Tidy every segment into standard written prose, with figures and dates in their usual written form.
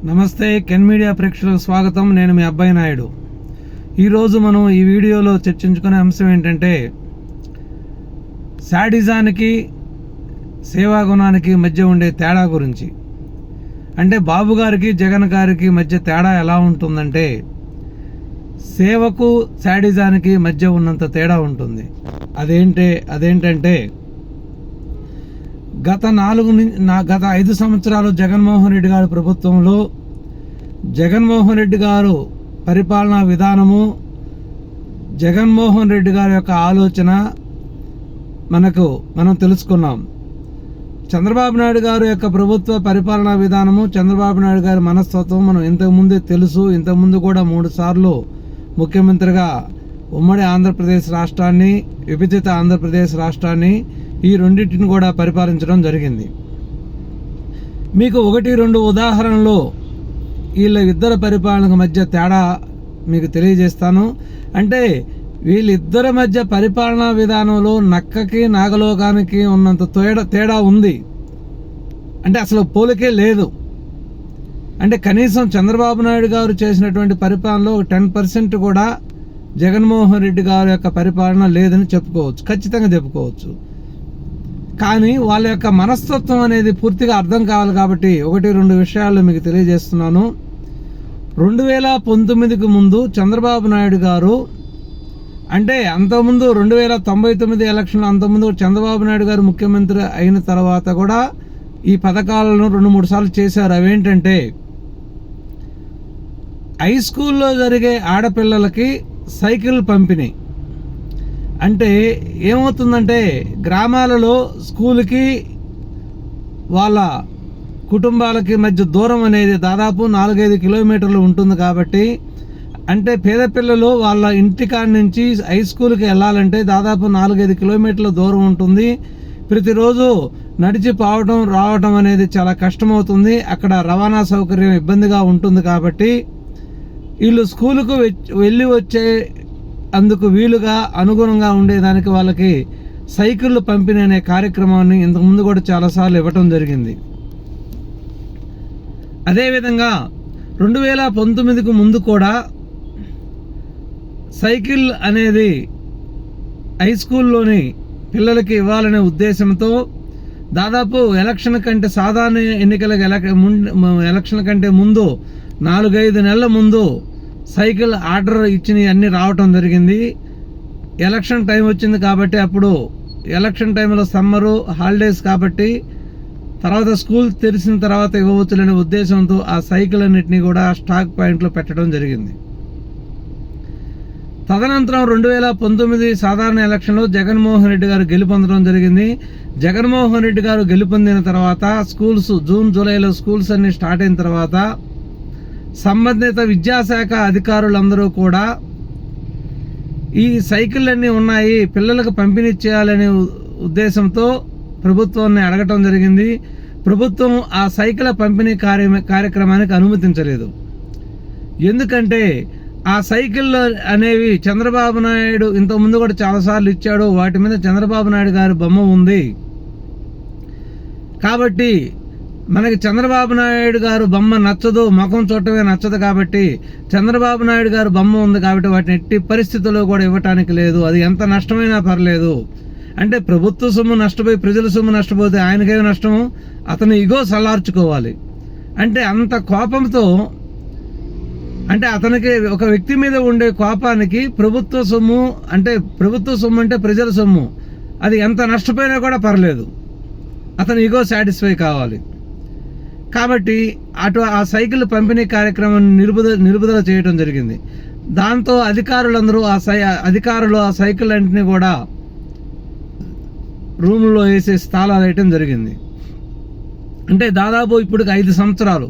నమస్తే can media ప్రేక్షకులకు స్వాగతం. నేను మీ అబ్బాయి నాయుడు. ఈరోజు మనం ఈ వీడియోలో చర్చించుకునే అంశం ఏంటంటే శాడిజానికి సేవాగుణానికి మధ్య ఉండే తేడా గురించి. అంటే బాబు గారికి జగన్ గారికి మధ్య తేడా ఎలా ఉంటుందంటే సేవకు శాడిజానికి మధ్య ఉన్నంత తేడా ఉంటుంది. అదేంటంటే గత 5 సంవత్సరాలు జగన్మోహన్ రెడ్డి గారి ప్రభుత్వంలో జగన్మోహన్ రెడ్డి గారు పరిపాలనా విధానము, జగన్మోహన్ రెడ్డి గారి యొక్క ఆలోచన మనం తెలుసుకున్నాం. చంద్రబాబు నాయుడు గారి యొక్క ప్రభుత్వ పరిపాలనా విధానము, చంద్రబాబు నాయుడు గారి మనస్తత్వం మనం ఇంతకుముందే తెలుసు. ఇంతకుముందు కూడా 3 సార్లు ముఖ్యమంత్రిగా ఉమ్మడి ఆంధ్రప్రదేశ్ రాష్ట్రాన్ని, విభజిత ఆంధ్రప్రదేశ్ రాష్ట్రాన్ని ఈ రెండింటిని కూడా పరిపాలించడం జరిగింది. మీకు 1-2 ఉదాహరణలు వీళ్ళ ఇద్దరు పరిపాలనకు మధ్య తేడా మీకు తెలియజేస్తాను. అంటే వీళ్ళిద్దరి మధ్య పరిపాలనా విధానంలో నక్కకి నాగలోకానికి ఉన్నంత తేడా ఉంది. అంటే అసలు పోలికే లేదు. అంటే కనీసం చంద్రబాబు నాయుడు గారు చేసినటువంటి పరిపాలనలో 10% కూడా జగన్మోహన్ రెడ్డి గారి యొక్క పరిపాలన లేదని చెప్పుకోవచ్చు, ఖచ్చితంగా చెప్పుకోవచ్చు. కానీ వాళ్ళ యొక్క మనస్తత్వం అనేది పూర్తిగా అర్థం కావాలి కాబట్టి 1-2 విషయాలు మీకు తెలియజేస్తున్నాను. 2019కి ముందు చంద్రబాబు నాయుడు గారు, అంటే అంతకుముందు 2099 ఎలక్షన్లు, అంతకుముందు చంద్రబాబు నాయుడు గారు ముఖ్యమంత్రి అయిన తర్వాత కూడా ఈ పథకాలను 2-3 సార్లు చేశారు. అవేంటంటే హై స్కూల్లో జరిగే ఆడపిల్లలకి సైకిల్ పంపిణీ. అంటే ఏమవుతుందంటే గ్రామాలలో స్కూల్కి వాళ్ళ కుటుంబాలకి మధ్య దూరం అనేది దాదాపు 4-5 కిలోమీటర్లు ఉంటుంది. కాబట్టి అంటే పేద పిల్లలు వాళ్ళ ఇంటికాడ నుంచి హై స్కూల్కి వెళ్ళాలంటే దాదాపు 4-5 కిలోమీటర్ల దూరం ఉంటుంది. ప్రతిరోజు నడిచి పోవడం రావడం అనేది చాలా కష్టమవుతుంది. అక్కడ రవాణా సౌకర్యం ఇబ్బందిగా ఉంటుంది. కాబట్టి వీళ్ళు స్కూలుకు వెళ్ళి వచ్చే అందుకు వీలుగా అనుగుణంగా ఉండేదానికి వాళ్ళకి సైకిళ్ళు పంపిణీ అనే కార్యక్రమాన్ని ఇంతకుముందు కూడా చాలాసార్లు ఇవ్వటం జరిగింది. అదేవిధంగా 2019కు ముందు కూడా సైకిల్ అనేది హై స్కూల్లోని పిల్లలకి ఇవ్వాలనే ఉద్దేశంతో దాదాపు ఎలక్షన్ కంటే సాధారణ ఎన్నికలకు ఎలక్షన్ కంటే ముందు 4-5 నెలల ముందు సైకిల్ ఆర్డర్ ఇచ్చినవి అన్నీ రావటం జరిగింది. ఎలక్షన్ టైం వచ్చింది కాబట్టి అప్పుడు ఎలక్షన్ టైంలో సమ్మరు హాలిడేస్ కాబట్టి తర్వాత స్కూల్ తెరిచిన తర్వాత ఇవ్వవచ్చులనే ఉద్దేశంతో ఆ సైకిల్ అన్నింటినీ కూడా స్టాక్ పాయింట్లో పెట్టడం జరిగింది. తదనంతరం 2019 సాధారణ ఎలక్షన్లో జగన్మోహన్ రెడ్డి గారు గెలుపొందడం జరిగింది. జగన్మోహన్ రెడ్డి గారు గెలుపొందిన తర్వాత జూన్ జూలైలో స్కూల్స్ అన్ని స్టార్ట్ అయిన తర్వాత సంబంధిత విద్యాశాఖ అధికారులందరూ కూడా ఈ సైకిల్ అన్నీ ఉన్నాయి, పిల్లలకు పంపిణీ చేయాలనే ఉద్దేశంతో ప్రభుత్వాన్ని అడగటం జరిగింది. ప్రభుత్వం ఆ సైకిల్ పంపిణీ కార్యక్రమానికి అనుమతించలేదు. ఎందుకంటే ఆ సైకిల్ అనేవి చంద్రబాబు నాయుడు ఇంతకుముందు కూడా చాలాసార్లు ఇచ్చాడు. వాటి మీద చంద్రబాబు నాయుడు గారి బొమ్మ ఉంది. కాబట్టి మనకి చంద్రబాబు నాయుడు గారు బొమ్మ నచ్చదు, ముఖం చూడటమే నచ్చదు. కాబట్టి చంద్రబాబు నాయుడు గారు బొమ్మ ఉంది కాబట్టి వాటిని ఎట్టి పరిస్థితుల్లో కూడా ఇవ్వటానికి లేదు. అది ఎంత నష్టమైనా పర్లేదు. అంటే ప్రభుత్వ సొమ్ము నష్టపోయి ప్రజల సొమ్ము నష్టపోతే ఆయనకేమో నష్టము, అతను ఇగో సలార్చుకోవాలి. అంటే అంత కోపంతో, అంటే అతనికి ఒక వ్యక్తి మీద ఉండే కోపానికి ప్రభుత్వ సొమ్ము అంటే ప్రజల సొమ్ము, అది ఎంత నష్టపోయినా కూడా పర్లేదు, అతను ఇగో సాటిస్ఫై కావాలి. కాబట్టి ఆ సైకిల్ పంపిణీ కార్యక్రమాన్ని నిలుపుదల చేయడం జరిగింది. దాంతో అధికారులందరూ ఆ సైకిల్ అన్నింటినీ కూడా రూముల్లో వేసే స్థలాలు వేయటం జరిగింది. అంటే దాదాపు ఇప్పటికి 5 సంవత్సరాలు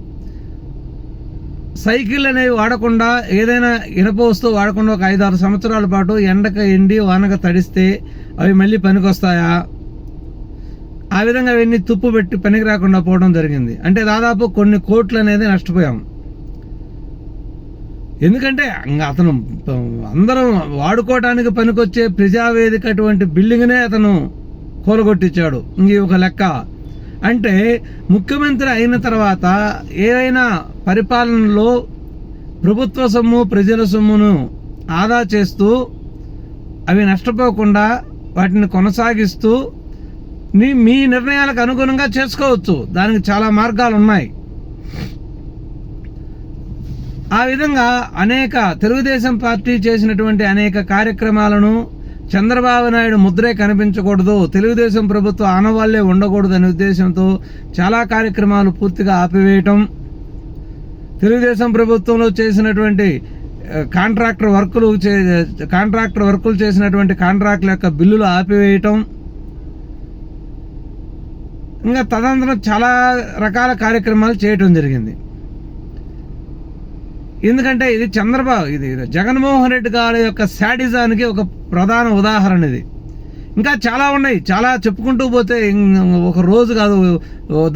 సైకిల్ అనేవి వాడకుండా, ఏదైనా ఇనప వస్తువు వాడకుండా ఒక 5-6 సంవత్సరాల పాటు ఎండక ఎండి వానక తడిస్తే అవి మళ్ళీ పనికొస్తాయా, ఆ విధంగా అవన్నీ తుప్పు పెట్టి పనికి రాకుండా పోవడం జరిగింది. అంటే దాదాపు కొన్ని కోట్లు అనేది నష్టపోయాం. ఎందుకంటే అతను అందరం వాడుకోవడానికి పనికొచ్చే ప్రజావేదిక అటువంటి బిల్డింగ్నే అతను కూలగొట్టించాడు. ఇంక ఒక లెక్క అంటే ముఖ్యమంత్రి అయిన తర్వాత ఏవైనా పరిపాలనలో ప్రభుత్వ సొమ్ము ప్రజల సొమ్మును ఆదా చేస్తూ అవి నష్టపోకుండా వాటిని కొనసాగిస్తూ మీ నిర్ణయాలకు అనుగుణంగా చేసుకోవచ్చు. దానికి చాలా మార్గాలు ఉన్నాయి. ఆ విధంగా అనేక తెలుగుదేశం పార్టీ చేసినటువంటి అనేక కార్యక్రమాలను చంద్రబాబు నాయుడు ముద్రే కనిపించకూడదు, తెలుగుదేశం ప్రభుత్వం ఆనవాళ్లే ఉండకూడదు అనే ఉద్దేశంతో చాలా కార్యక్రమాలు పూర్తిగా ఆపివేయటం, తెలుగుదేశం ప్రభుత్వంలో చేసినటువంటి కాంట్రాక్టర్ వర్కులు చేసినటువంటి కాంట్రాక్టుల యొక్క బిల్లులు ఆపివేయటం, ఇంకా తదనంతరం చాలా రకాల కార్యక్రమాలు చేయటం జరిగింది. ఎందుకంటే ఇది జగన్మోహన్ రెడ్డి గారి యొక్క శాడిజానికి ఒక ప్రధాన ఉదాహరణ ఇది. ఇంకా చాలా ఉన్నాయి, చాలా చెప్పుకుంటూ పోతే ఒక రోజు కాదు,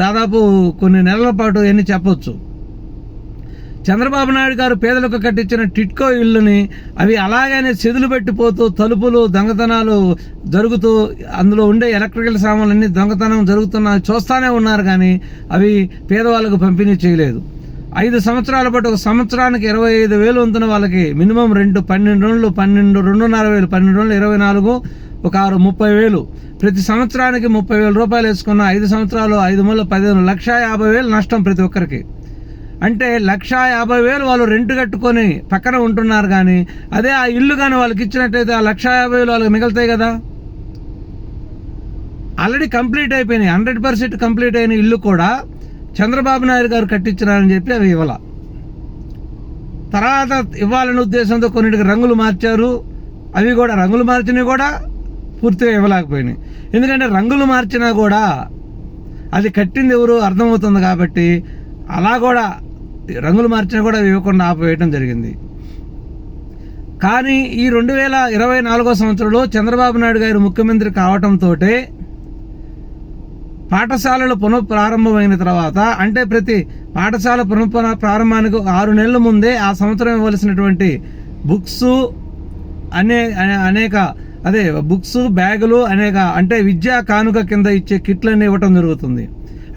దాదాపు కొన్ని నెలల పాటు ఎన్ని చెప్పొచ్చు. చంద్రబాబు నాయుడు గారు పేదలకు కట్టించిన టిట్కో ఇళ్ళని అవి అలాగనే చెదులు పెట్టిపోతూ తలుపులు దొంగతనాలు జరుగుతూ అందులో ఉండే ఎలక్ట్రికల్ సామాన్లన్నీ దొంగతనం జరుగుతున్నా చూస్తూనే ఉన్నారు, కానీ అవి పేదవాళ్ళకు పంపిణీ చేయలేదు. 5 సంవత్సరాల పాటు ఒక సంవత్సరానికి 25,000 వంతున వాళ్ళకి మినిమం రెంట్ 12 రోజులు 2,500 12 రోజులు 24 ఒక 30,000 ప్రతి సంవత్సరానికి 30,000 రూపాయలు వేసుకున్న 5 సంవత్సరాలు 5 మూల 15 1,50,000 నష్టం ప్రతి ఒక్కరికి. అంటే 1,50,000 వాళ్ళు రెంట్ కట్టుకొని పక్కన ఉంటున్నారు, కానీ అదే ఆ ఇల్లు కానీ వాళ్ళకి ఇచ్చినట్టయితే ఆ 1,50,000 వాళ్ళకి మిగులుతాయి కదా. ఆల్రెడీ కంప్లీట్ అయిపోయినాయి, 100% కంప్లీట్ అయిన ఇల్లు కూడా చంద్రబాబు నాయుడు గారు కట్టించినారని చెప్పి అవి ఇవ్వాల. తర్వాత ఇవ్వాలనే ఉద్దేశంతో కొన్నిటికి రంగులు మార్చారు, అవి కూడా రంగులు మార్చినవి కూడా పూర్తిగా ఇవ్వలేకపోయినాయి. ఎందుకంటే రంగులు మార్చినా కూడా అది కట్టింది ఎవరు అర్థమవుతుంది కాబట్టి అలా కూడా రంగులు మార్చినా కూడా అవి ఇవ్వకుండా ఆపివేయటం జరిగింది. కానీ ఈ 2024 సంవత్సరంలో చంద్రబాబు నాయుడు గారు ముఖ్యమంత్రి కావటంతో పాఠశాలలు పునఃప్రారంభమైన తర్వాత, అంటే ప్రతి పాఠశాల ప్రారంభానికి 6 నెలల ముందే ఆ సంవత్సరం ఇవ్వాల్సినటువంటి బుక్స్ బుక్స్ బ్యాగులు అంటే విద్యా కానుక కింద ఇచ్చే కిట్లన్నీ ఇవ్వటం జరుగుతుంది.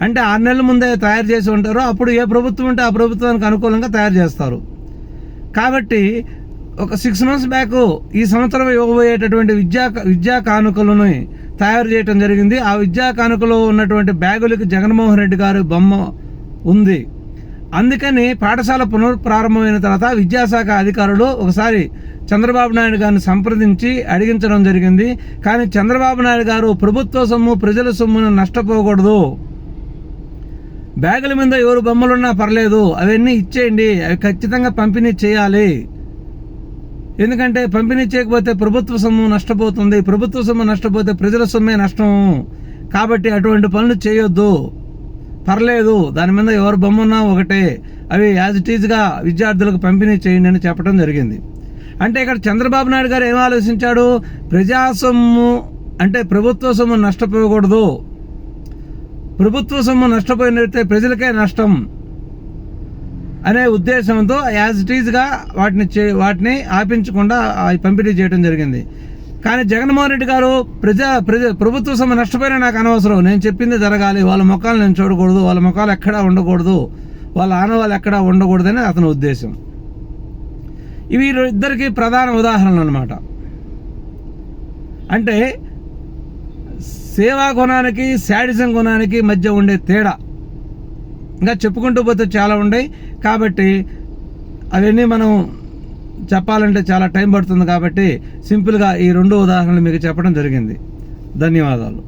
అంటే 6 నెలల ముందే తయారు చేసి ఉంటారు. అప్పుడు ఏ ప్రభుత్వం ఉంటే ఆ ప్రభుత్వానికి అనుకూలంగా తయారు చేస్తారు. కాబట్టి ఒక 6 months బ్యాక్ ఈ సంవత్సరం ఇవ్వబోయేటటువంటి విద్యా కానుకలను తయారు చేయడం జరిగింది. ఆ విద్యా కానుకలో ఉన్నటువంటి బ్యాగులకి జగన్మోహన్ రెడ్డి గారి బొమ్మ ఉంది. అందుకని పాఠశాల పునఃప్రారంభమైన తర్వాత విద్యాశాఖ అధికారులు ఒకసారి చంద్రబాబు నాయుడు గారిని సంప్రదించి అడిగించడం జరిగింది. కానీ చంద్రబాబు నాయుడు గారు ప్రభుత్వ సొమ్ము ప్రజల సొమ్మును నష్టపోకూడదు, బ్యాగుల మీద ఎవరు బొమ్మలున్నా పర్లేదు, అవన్నీ ఇచ్చేయండి, అవి ఖచ్చితంగా పంపిణీ చేయాలి, ఎందుకంటే పంపిణీ చేయకపోతే ప్రభుత్వ సొమ్ము నష్టపోతుంది, ప్రభుత్వ సొమ్ము నష్టపోతే ప్రజల సొమ్మే నష్టం, కాబట్టి అటువంటి పనులు చేయొద్దు, పర్లేదు, దాని మీద ఎవరు బొమ్మ ఉన్నా ఒకటే, అవి యాజ్ ఇట్ ఈజ్గా విద్యార్థులకు పంపిణీ చేయండి అని చెప్పడం జరిగింది. అంటే ఇక్కడ చంద్రబాబు నాయుడు గారు ఏం ఆలోచించాడు, ప్రజా సొమ్ము అంటే ప్రభుత్వ సొమ్ము నష్టపోకూడదు, ప్రభుత్వ సొమ్ము నష్టపోయినట్లయితే ప్రజలకే నష్టం అనే ఉద్దేశంతో యాజ్ ఇట్ ఈజ్గా వాటిని ఆపించకుండా పంపిణీ చేయడం జరిగింది. కానీ జగన్మోహన్ రెడ్డి గారు ప్రభుత్వ సొమ్ము నష్టపోయినా నాకు అనవసరం, నేను చెప్పింది జరగాలి, వాళ్ళ ముఖాలు నేను చూడకూడదు, వాళ్ళ ముఖాలు ఎక్కడా ఉండకూడదు, వాళ్ళ ఆనవాళ్ళు ఎక్కడా ఉండకూడదని అతని ఉద్దేశం. ఇవి ఇద్దరికి ప్రధాన ఉదాహరణలు అన్నమాట. అంటే సేవా గుణానికి శాడిజం గుణానికి మధ్య ఉండే తేడా ఇంకా చెప్పుకుంటూ పోతే చాలా ఉన్నాయి. కాబట్టి అవన్నీ మనం చెప్పాలంటే చాలా టైం పడుతుంది, కాబట్టి సింపుల్గా ఈ 2 ఉదాహరణలు మీకు చెప్పడం జరిగింది. ధన్యవాదాలు.